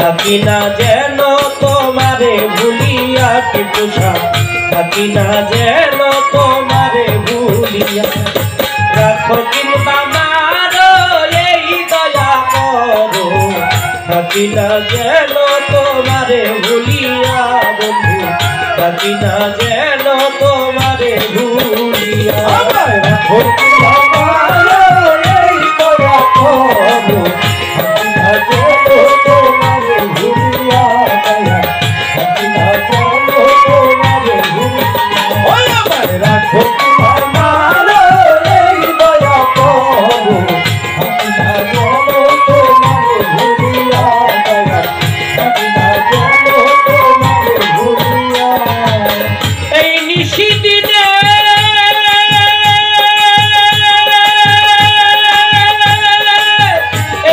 থাকি না যেন তোমারে ভুলিয়া টিপুষা থাকি না যেন তোমারে ভুলিয়া রাখো কিংবা মারো এই দয়া করো থাকি না যেন তোমারে ভুলিয়া বন্ধু থাকি না যেন তোমারে ভুলিয়া রাখো কিংবা মারো এই দয়া করো থাকি না যেন তোমারে ভুলিয়া থাকি না যেন তোমারে ভুলিয়া রাখো কিংবা মারো এই দয়া করো থাকি না যেন তোমারে ভুলিয়া থাকি না যেন তোমারে ভুলিয়া এই নিশি দিনে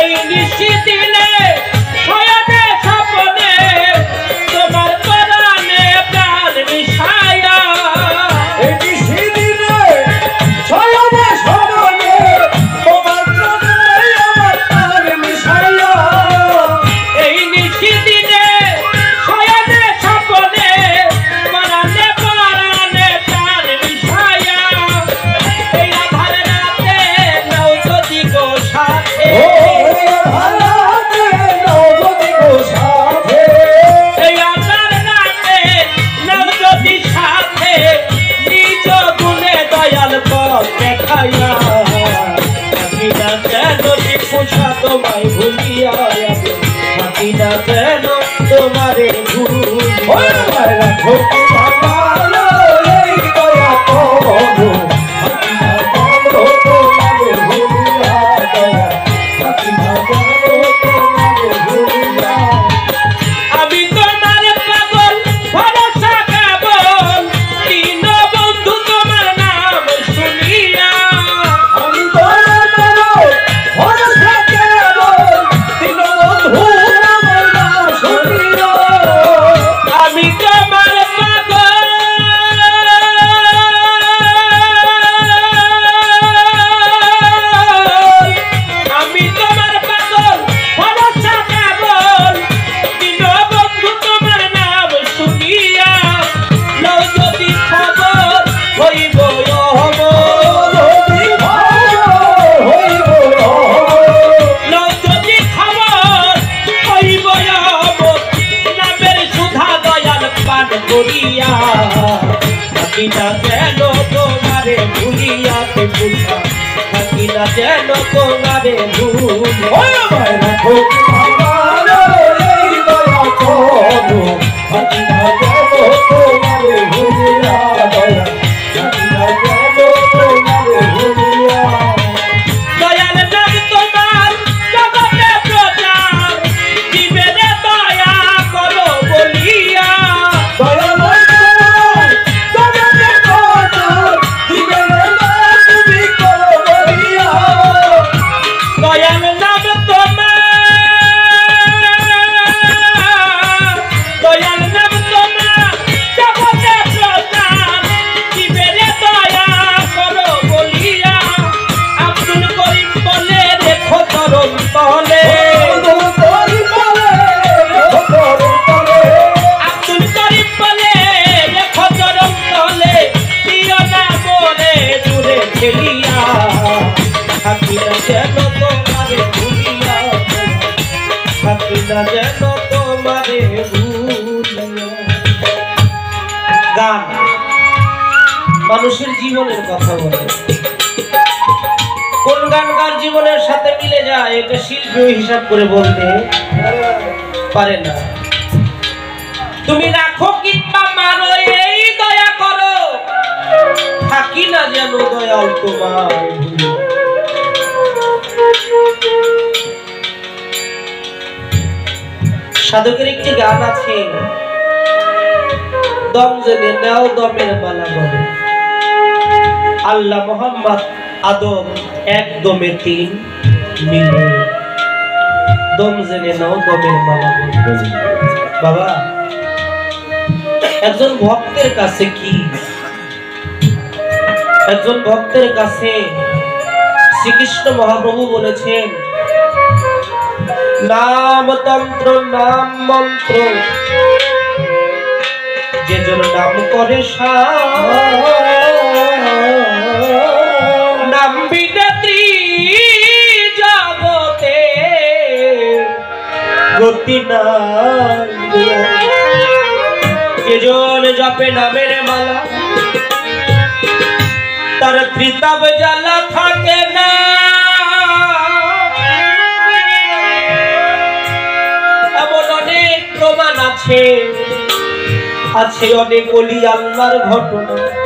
এই নিশি দিনে শয়নে স্বপ্নে তোমার পরাণে প্রাণ মিশায়া এই নিশি দিনে শয়নে স্বপ্নে তোমার পরাণে আমার প্রাণ মিশায়া এই নিশি দিনে শয়নে স্বপ্নে পরাণে পরাণে প্রাণ মিশায়া এই আধার রাতে নাও যদি গো সাথে এই আধার রাতে নাও যদি সাথে নিজ গুণে দয়াল পথ দেখাইয়া থাকি না যেন টিপুষা তোমায় ভুলিয়া থাকি না যেন তোমারে ভুলিয়া রাখো কিংবা এই দয়া করো থাকি না যেন তোমারে ভুলিয়া থাকি না যেন তোমারে ভুলিয়া আমি তোমার পাগল ভরসা কেবল দিন বন্ধু তোমার নাম শুনিয়া আমি তোমার পাগল ভরসা কেবল দিন বন্ধু আমার নাম শুনিয়া আমি তোমার পাগল আমি তোমার পাগল ভরসা কেবল দিন বন্ধু তোমার নাম শুনিয়া লও যদি খবর হইব লও যদি খবর হইব নামের সুধা দয়াল পান করিয়া থাকি না যেন তোমারে ভুলিয়া টিপুষা থাকি না যেন তোমারে ভুলিয়া রাখো এই দয়া করো থাকি না যেন তোমারে ভুলিয়া থাকি না যেন তোমারে ভুলিয়া দয়াল নাম তোমার জগতে প্রচার জীবনে দয়া করো বলিয়া দয়াল জগতে প্রচার জীবনে দয়া তুমি করো বলিয়া দয়াল নাম তোমার দয়াল নাম তোমার জগতে প্রচার জীবনে দয়া করো বলিয়া আব্দুল করিম বলে রেখো চরণ তলে আব্দুল করিম বলে রেখো চরণ তলে প্রিয় না মনে দূরে ঠেলিয়া থাকি না যেন তোমারে ভুলিয়া থাকি না যেন তোমারে ভুলিয়া গান মানুষের জীবনের কথা বলে কোন গান কার জীবনের সাথে মিলে যায় এটা শিল্পী হিসাব করে বলতে পারে না তুমি রাখো কিংবা মারো এই দয়া করো থাকি না যেন দয়াল তোমার ভুলিয়া সাধকের একটি গান আছে দম জেনে নাও দমের মালা বলে আল্লাহ মোহাম্মদ আদম এক দমে তিন মিলে দম জেনে নাও দমের মালা বলে বাবা একজন ভক্তের কাছে কি একজন ভক্তের কাছে শ্রীকৃষ্ণ মহাপ্রভু বলেছেন নাম তন্ত্র নাম মন্ত্র যে জন নাম করে নাম বিনাত্রী জগতে গতি নাই। যে জন জপে নামের মালা তার ত্রিতাব জ্বালা থাকে না। এমন অনেক প্রমাণ আছে, আছে অনেক ওলি আল্লাহর ঘটনা।